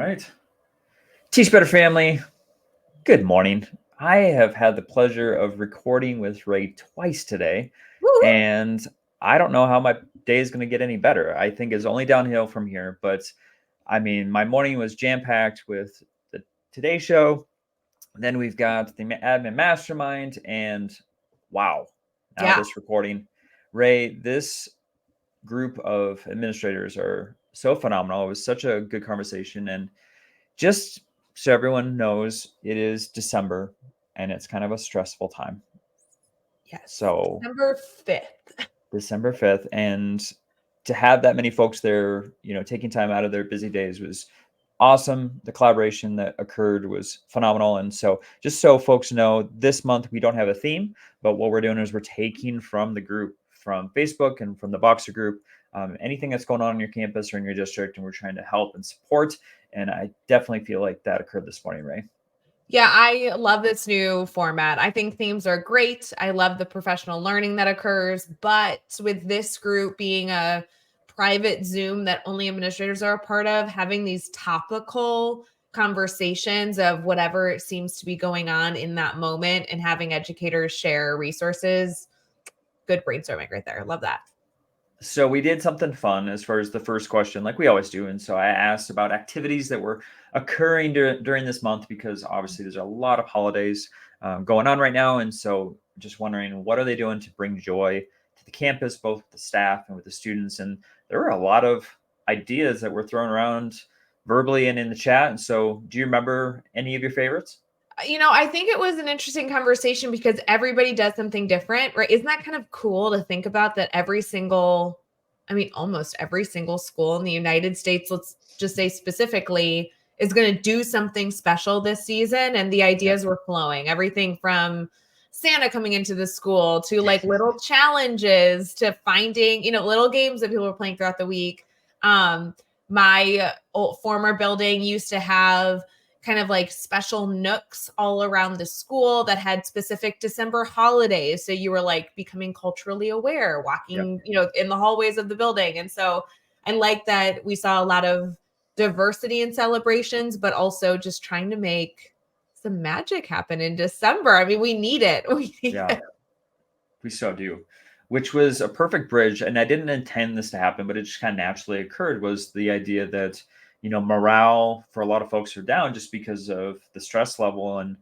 right. Teach Better family, good morning. I have had the pleasure of recording with Ray twice today, Woo! and I don't know how my day is going to get any better. I think it's only downhill from here, but I mean, my morning was jam-packed with the Today Show. Then we've got the Admin Mastermind, and wow, now Yeah. this recording. Ray, this group of administrators are so phenomenal. It was such a good conversation, and just so everyone knows, it is December and it's kind of a stressful time. Yes. So December 5th. December 5th, and to have that many folks there, taking time out of their busy days was awesome. The collaboration that occurred was phenomenal. And so just so folks know, this month we don't have a theme, but what we're doing is we're taking from the group, from Facebook and from the Boxer group, anything that's going on in your campus or in your district, and we're trying to help and support. And I definitely feel like that occurred this morning, Ray. Yeah, I love this new format. I think themes are great. I love the professional learning that occurs, but with this group being a private Zoom that only administrators are a part of, having these topical conversations of whatever seems to be going on in that moment and having educators share resources, good brainstorming right there. Love that. So we did something fun as far as the first question, like we always do. And so I asked about activities that were occurring during this month, because obviously there's a lot of holidays going on right now. And so just wondering, what are they doing to bring joy to the campus, both with the staff and with the students? And there were a lot of ideas that were thrown around verbally and in the chat. And so do you remember any of your favorites? I think it was an interesting conversation because everybody does something different, right? Isn't that kind of cool to think about that almost every single school in the United States, let's just say specifically, is going to do something special this season. And the ideas were flowing, everything from Santa coming into the school to like little challenges to finding, little games that people were playing throughout the week. My old former building used to have kind of like special nooks all around the school that had specific December holidays. So you were like becoming culturally aware, walking, in the hallways of the building. And so I like that we saw a lot of diversity in celebrations, but also just trying to make some magic happen in December. I mean, we need it. We so do, which was a perfect bridge. And I didn't intend this to happen, but it just kind of naturally occurred, was the idea that, morale for a lot of folks are down just because of the stress level. And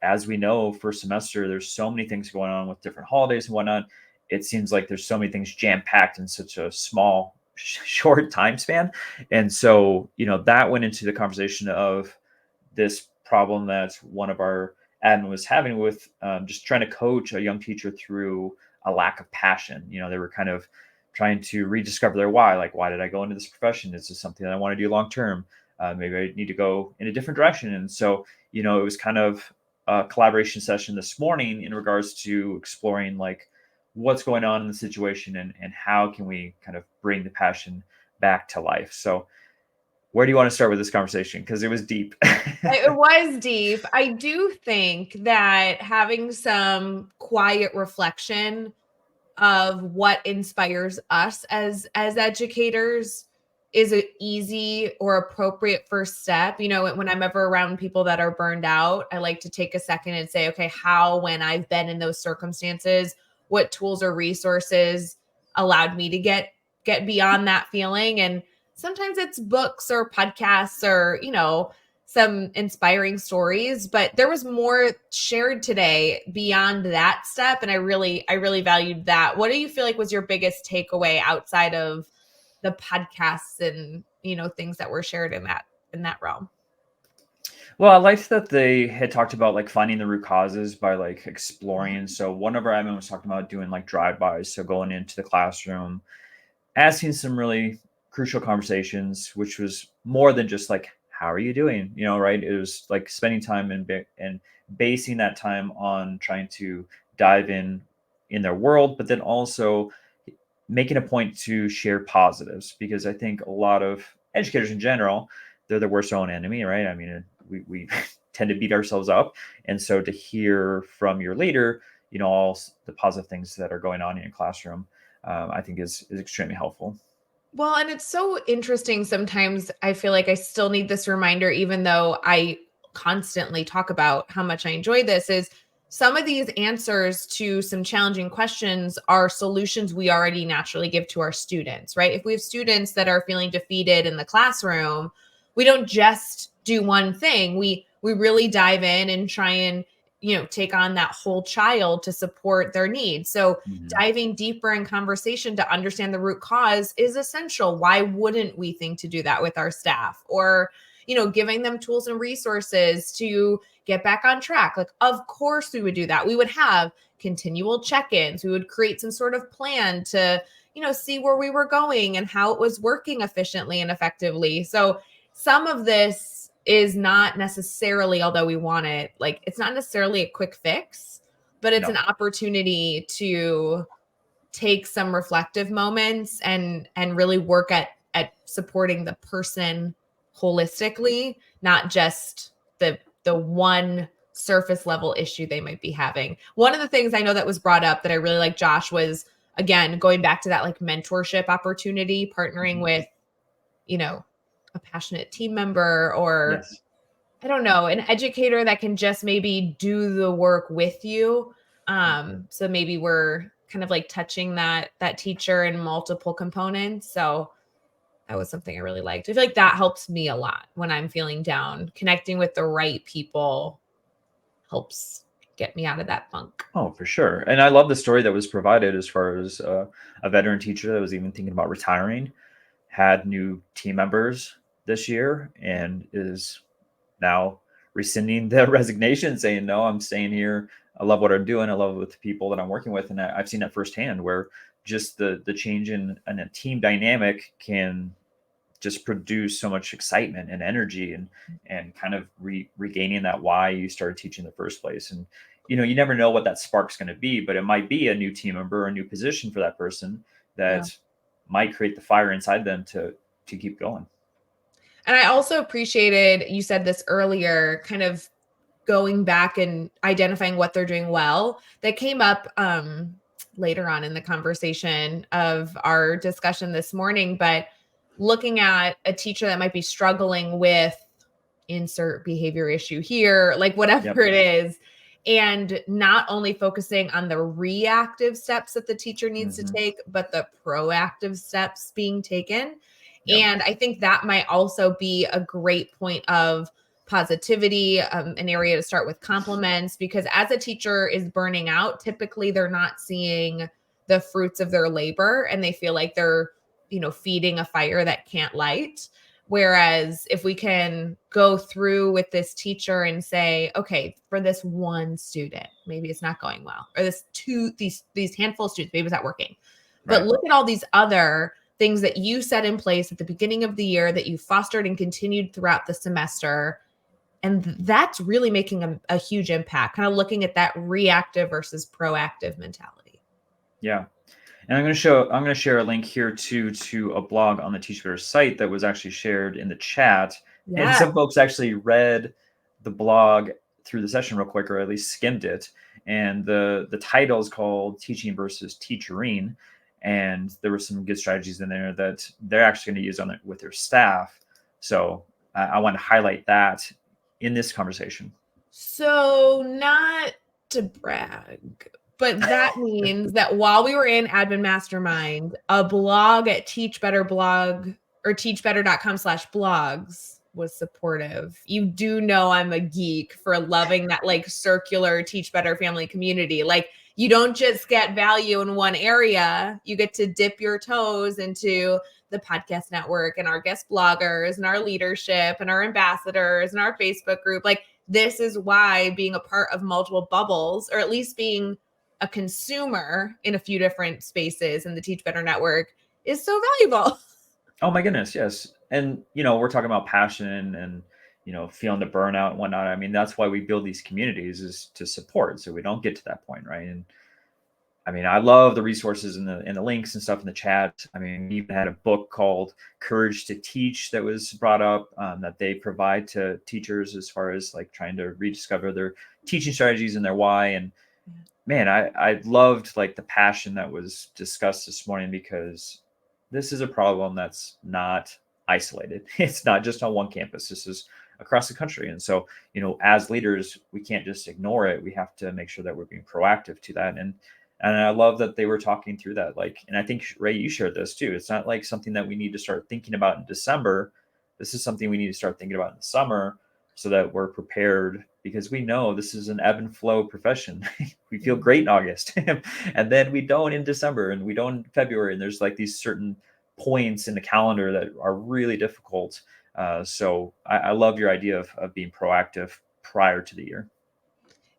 as we know, first semester, there's so many things going on with different holidays and whatnot. It seems like there's so many things jam packed in such a small, short time span. And so, that went into the conversation of this problem that one of our admin was having with just trying to coach a young teacher through a lack of passion. They were kind of trying to rediscover their why. Like, why did I go into this profession? Is this something that I want to do long term? Maybe I need to go in a different direction. And so, it was kind of a collaboration session this morning in regards to exploring like what's going on in the situation, and how can we kind of bring the passion back to life. So where do you want to start with this conversation? Because it was deep. It was deep. I do think that having some quiet reflection of what inspires us as educators is an easy or appropriate first step. When I'm ever around people that are burned out, I like to take a second and say, okay, when I've been in those circumstances, what tools or resources allowed me to get beyond that feeling? And sometimes it's books or podcasts or, some inspiring stories, but there was more shared today beyond that step. And I really valued that. What do you feel like was your biggest takeaway outside of the podcasts and, things that were shared in that realm? Well, I liked that they had talked about like finding the root causes by like exploring. So one of our admin was talking about doing like drive-bys. So going into the classroom, asking some really crucial conversations, which was more than just like, how are you doing? Right? It was like spending time and basing that time on trying to dive in their world, but then also making a point to share positives, because I think a lot of educators in general, they're the worst own enemy, right? I mean, we tend to beat ourselves up. And so to hear from your leader, all the positive things that are going on in your classroom, I think is extremely helpful. Well, and it's so interesting. Sometimes I feel like I still need this reminder, even though I constantly talk about how much I enjoy this, is some of these answers to some challenging questions are solutions we already naturally give to our students, right? If we have students that are feeling defeated in the classroom, we don't just do one thing. We really dive in and try and, take on that whole child to support their needs. So Mhm. diving deeper in conversation to understand the root cause is essential. Why wouldn't we think to do that with our staff? Or, giving them tools and resources to get back on track. Like, of course, we would do that. We would have continual check ins. We would create some sort of plan to, see where we were going and how it was working efficiently and effectively. So, some of this is not necessarily, although we want it, like, it's not necessarily a quick fix, but it's an No. opportunity to take some reflective moments and really work at supporting the person holistically, not just the one surface level issue they might be having. One of the things I know that was brought up that I really like, Josh, was again going back to that like mentorship opportunity, partnering Mhm. with, you know, a passionate team member, or Yes. I don't know, an educator that can just maybe do the work with you. So maybe we're kind of like touching that teacher in multiple components. So that was something I really liked. I feel like that helps me a lot when I'm feeling down. Connecting with the right people helps get me out of that funk. Oh, for sure. And I love the story that was provided as far as a veteran teacher that was even thinking about retiring, had new team members this year, and is now rescinding the resignation, saying, "No, I'm staying here. I love what I'm doing. I love it with the people that I'm working with." And I've seen that firsthand, where just the change in a team dynamic can just produce so much excitement and energy, and kind of regaining that why you started teaching in the first place. And you never know what that spark's going to be, but it might be a new team member or a new position for that person Yeah. that might create the fire inside them to keep going. And I also appreciated you said this earlier, kind of going back and identifying what they're doing well. That came up later on in the conversation of our discussion this morning, but looking at a teacher that might be struggling with insert behavior issue here, like Yep. whatever it is, and not only focusing on the reactive steps that the teacher needs to Hmm. take, but the proactive steps being taken. Yep. And I think that might also be a great point of positivity, an area to start with compliments, because as a teacher is burning out, typically they're not seeing the fruits of their labor and they feel like they're, feeding a fire that can't light. Whereas if we can go through with this teacher and say, okay, for this one student, maybe it's not going well, or these handful of students, maybe it's not working. But Right. look at all these other things that you set in place at the beginning of the year that you fostered and continued throughout the semester. And that's really making a huge impact, kind of looking at that reactive versus proactive mentality. Yeah. And I'm going to share a link here to a blog on the Teach Better site that was actually shared in the chat. And Yeah. some folks actually read the blog through the session real quick, or at least skimmed it. And the title is called Teaching versus Teachering. And there were some good strategies in there that they're actually going to use on it with their staff. So I want to highlight that in this conversation. So, not to brag, but that means that while we were in Admin Mastermind, a blog at Teach Better blog or teachbetter.com/blogs was supportive. You do know I'm a geek for loving that like circular Teach Better family community. Like, you don't just get value in one area, you get to dip your toes into the podcast network and our guest bloggers and our leadership and our ambassadors and our Facebook group. Like, this is why being a part of multiple bubbles, or at least being a consumer in a few different spaces in the Teach Better network, is so valuable. Oh my goodness, yes. And we're talking about passion and feeling the burnout and whatnot. I mean, that's why we build these communities, is to support, so we don't get to that point, right? And I mean, I love the resources and the links and stuff in the chat. I mean, we even had a book called Courage to Teach that was brought up, that they provide to teachers as far as like trying to rediscover their teaching strategies and their why. And man, I loved like the passion that was discussed this morning, because this is a problem that's not isolated. It's not just on one campus. This is across the country. And so, as leaders, we can't just ignore it. We have to make sure that we're being proactive to that. And I love that they were talking through that. Like, and I think Ray, you shared this too. It's not like something that we need to start thinking about in December. This is something we need to start thinking about in the summer so that we're prepared, because we know this is an ebb and flow profession. We feel great in August and then we don't in December, and we don't in February. And there's like these certain points in the calendar that are really difficult. So I love your idea of being proactive prior to the year.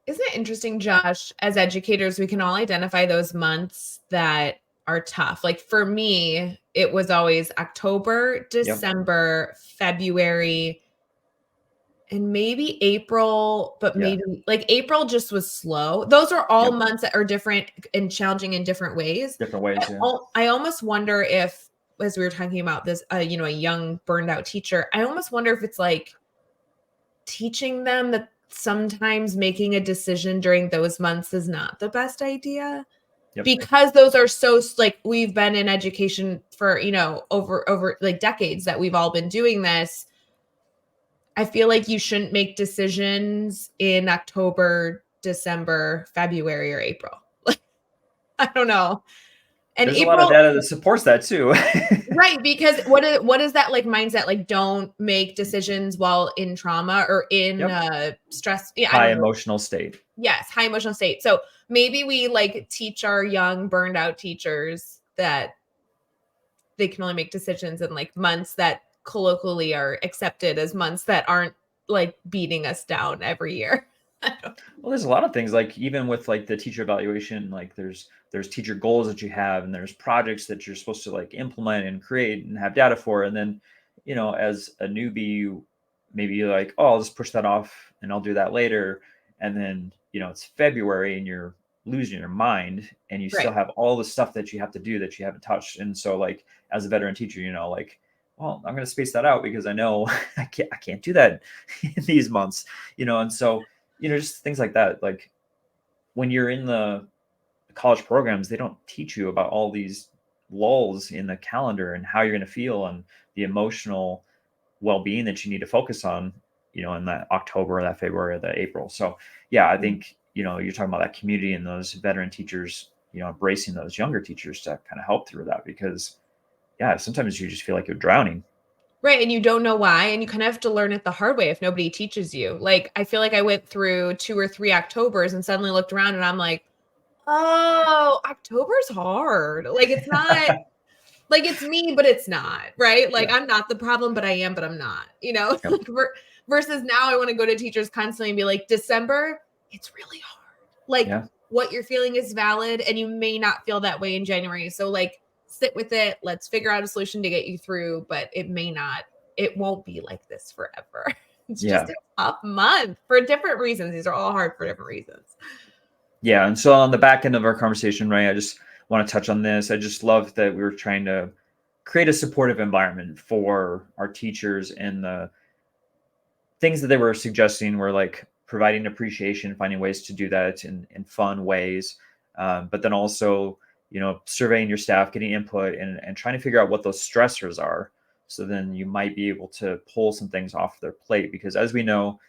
Isn't it interesting, Josh, as educators, we can all identify those months that are tough. Like for me, it was always October, Yep. December, February, and maybe April, but Yeah. maybe like April just was slow. Those are all Yep. months that are different and challenging in different ways. Different ways. Yeah. I almost wonder if, as we were talking about this, a young burned out teacher, I almost wonder if it's like teaching them that sometimes making a decision during those months is not the best idea, Yep. because those are so, like, we've been in education for, over like decades that we've all been doing this. I feel like you shouldn't make decisions in October, December, February, or April. Like, I don't know. And There's a lot of April, data that supports that too. right? Because what is that like mindset? Like, don't make decisions while in trauma or in Yep. stress. Yeah, I High don't know. emotional state. Yes, high emotional state. So maybe we like teach our young burned out teachers that they can only make decisions in like months that colloquially are accepted as months that aren't like beating us down every year. Well, there's a lot of things, like even with like the teacher evaluation, like there's teacher goals that you have, and there's projects that you're supposed to like implement and create and have data for. And then, as a newbie, maybe you're like, oh, I'll just push that off and I'll do that later. And then, it's February and you're losing your mind, and you still Right. have all the stuff that you have to do that you haven't touched. And so like as a veteran teacher, like, well, I'm going to space that out because I know I can't do that in these months, and so just things like that. Like when you're in the college programs, they don't teach you about all these lulls in the calendar and how you're going to feel and the emotional well-being that you need to focus on, in that October, that February, or that April. So yeah, I think, you're talking about that community and those veteran teachers, embracing those younger teachers to kind of help through that, because yeah, sometimes you just feel like you're drowning. Right. And you don't know why. And you kind of have to learn it the hard way if nobody teaches you. Like, I feel like I went through 2 or 3 Octobers and suddenly looked around and I'm like, oh, October's hard. Like, it's not like it's me, but it's not. Right. Like, Yeah. I'm not the problem, but I am, but I'm not, Yep. versus now I want to go to teachers constantly and be like, December, it's really hard. Like, Yeah. what you're feeling is valid. And you may not feel that way in January. So, like, sit with it. Let's figure out a solution to get you through, but it won't be like this forever. It's Yeah. just a tough month for different reasons. These are all hard for different reasons. Yeah. And so on the back end of our conversation, right, I just want to touch on this. I just love that we were trying to create a supportive environment for our teachers, and the things that they were suggesting were like providing appreciation, finding ways to do that in fun ways. But then also, surveying your staff, getting input, and trying to figure out what those stressors are. So then you might be able to pull some things off their plate, because as we know,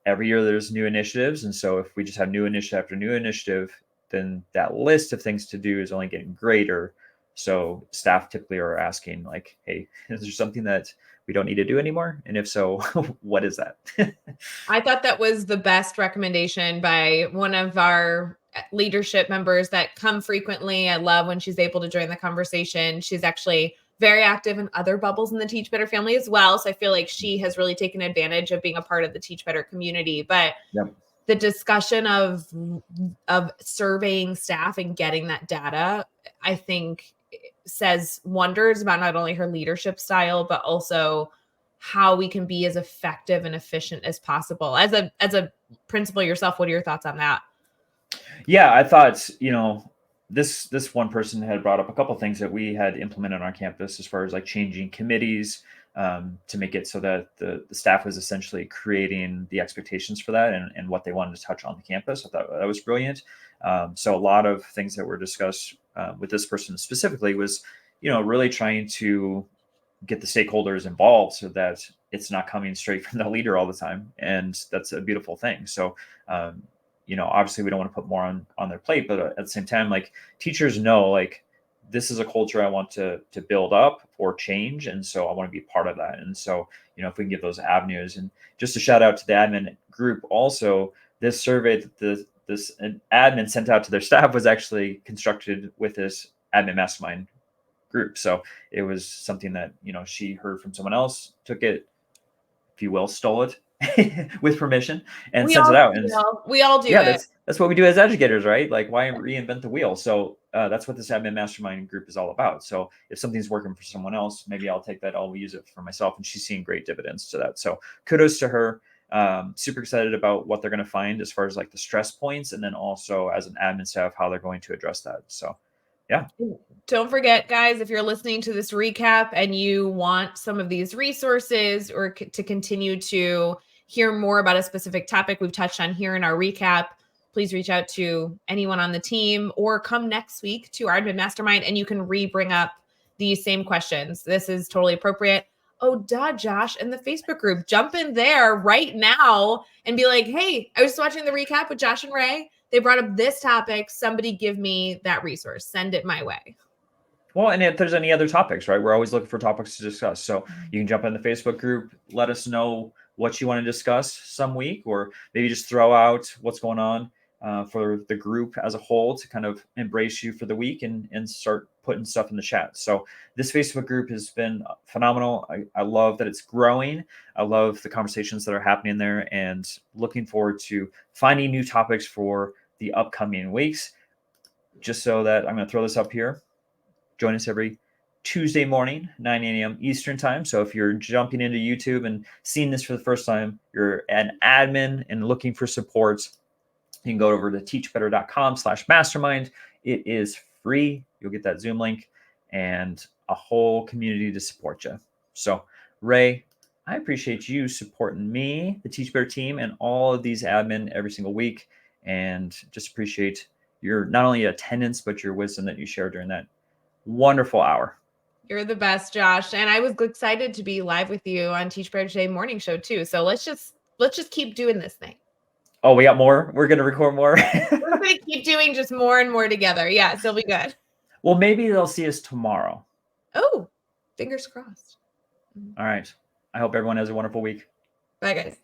every year there's new initiatives. And so if we just have new initiative after new initiative, then that list of things to do is only getting greater. So staff typically are asking like, hey, is there something that we don't need to do anymore? And if so, what is that? I thought that was the best recommendation by one of our leadership members that come frequently. I love when she's able to join the conversation. She's actually very active in other bubbles in the Teach Better family as well. So I feel like she has really taken advantage of being a part of the Teach Better community. But Yep. the discussion of surveying staff and getting that data, I think says wonders about not only her leadership style, but also how we can be as effective and efficient as possible. As a principal yourself, what are your thoughts on that? Yeah, I thought, this one person had brought up a couple things that we had implemented on our campus, as far as like changing committees, to make it so that the staff was essentially creating the expectations for that, and what they wanted to touch on the campus. I thought that was brilliant. So a lot of things that were discussed with this person specifically was, really trying to get the stakeholders involved so that it's not coming straight from the leader all the time. And that's a beautiful thing. So, obviously we don't want to put more on their plate, but at the same time, like teachers know, like this is a culture I want to build up or change. And so I want to be part of that. And so, if we can give those avenues, and just a shout out to the admin group also, this survey that this admin sent out to their staff was actually constructed with this admin mastermind group. So it was something that, she heard from someone else, took it, if you will, stole it with permission and We sent it all out. do. And We all do yeah, it. that's what we do as educators, right? Like, why reinvent the wheel? So that's what this admin mastermind group is all about. So if something's working for someone else, maybe I'll take that, I'll use it for myself. And she's seeing great dividends to that. So kudos to her. Super excited about what they're going to find as far as like the stress points, and then also as an admin staff, how they're going to address that. So yeah. Don't forget, guys, if you're listening to this recap and you want some of these resources or to continue to hear more about a specific topic we've touched on here in our recap, please reach out to anyone on the team or come next week to our admin mastermind and you can bring up these same questions. This is totally appropriate. Oh, duh, Josh, and the Facebook group, jump in there right now and be like, hey, I was watching the recap with Josh and Ray. They brought up this topic. Somebody give me that resource. Send it my way. Well, and if there's any other topics, right, we're always looking for topics to discuss. So you can jump in the Facebook group, let us know what you want to discuss some week, or maybe just throw out what's going on for the group as a whole to kind of embrace you for the week and start putting stuff in the chat. So this Facebook group has been phenomenal. I love that it's growing. I love the conversations that are happening there, and looking forward to finding new topics for the upcoming weeks. Just so that I'm going to throw this up here. Join us every Tuesday morning, 9 a.m. Eastern time. So if you're jumping into YouTube and seeing this for the first time, you're an admin and looking for support, you can go over to teachbetter.com/mastermind. It is free. You'll get that Zoom link and a whole community to support you. So Ray, I appreciate you supporting me, the Teach Better team, and all of these admin every single week. And just appreciate your not only attendance, but your wisdom that you share during that wonderful hour. You're the best, Josh. And I was excited to be live with you on Teach Better Today morning show too. So let's just keep doing this thing. Oh, we got more? We're going to record more? We're going to keep doing just more and more together. Yeah, it'll be good. Well, maybe they'll see us tomorrow. Oh, fingers crossed. All right. I hope everyone has a wonderful week. Bye, guys.